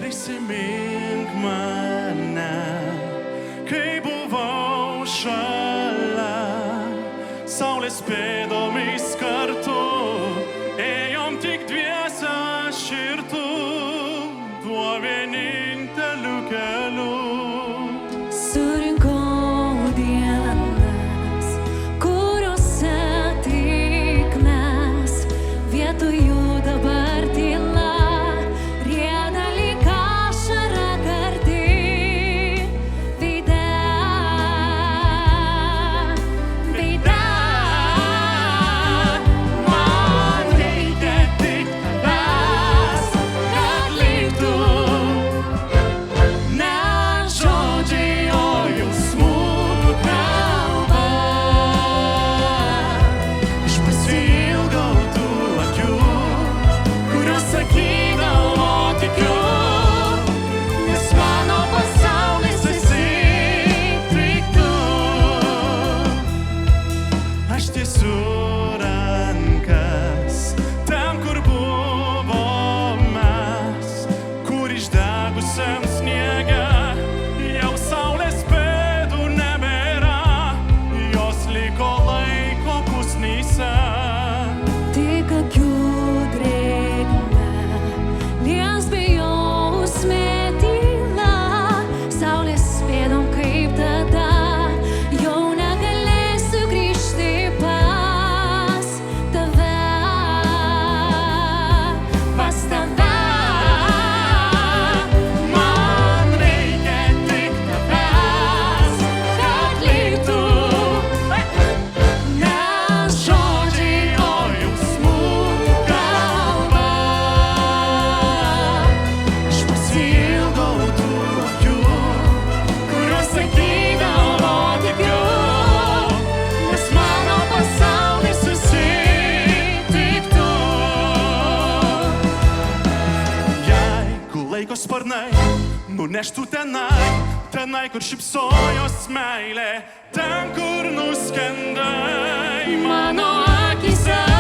Prisimink mane, kai buvau šalia, saulės pėdomis kartu, ėjom tik dviese aš ir tu, tuo vieninteliu keliu. Surinkau dienas, kuriuose tik mes, vietoj jų dabar tyla, rieda lyg ašara karti veide, veide. Man reikia tik tavęs, kad liktų ne žodžiai, o jausmų kalba. Aš pasiilgau tų akių, kurios sakydavo tikiu, nes mano pasaulis esi tik tu. Aš tiesiu rankas ten, kur buvom mes, kur išdegusiam sniege jau saulės pėdų nebėra, jos liko laiko pusnyse. Tik akių drėgmė, lies bejausmė tyla, saulės pėdom kaip tada, jau negalėsiu grįžti pas tave, pas tave. Man reikia tik tavęs, kad liktų ne žodžiai, o jausmų kalba. Aš pasiilgau tų akių, kurios sakydavo tikiu, nes mano pasaulis esi tik tu. Jeigu laiko sparnai nuneštų tenai, tenai, kur šypsojos meilė, ten, kur nuskendai mano akyse.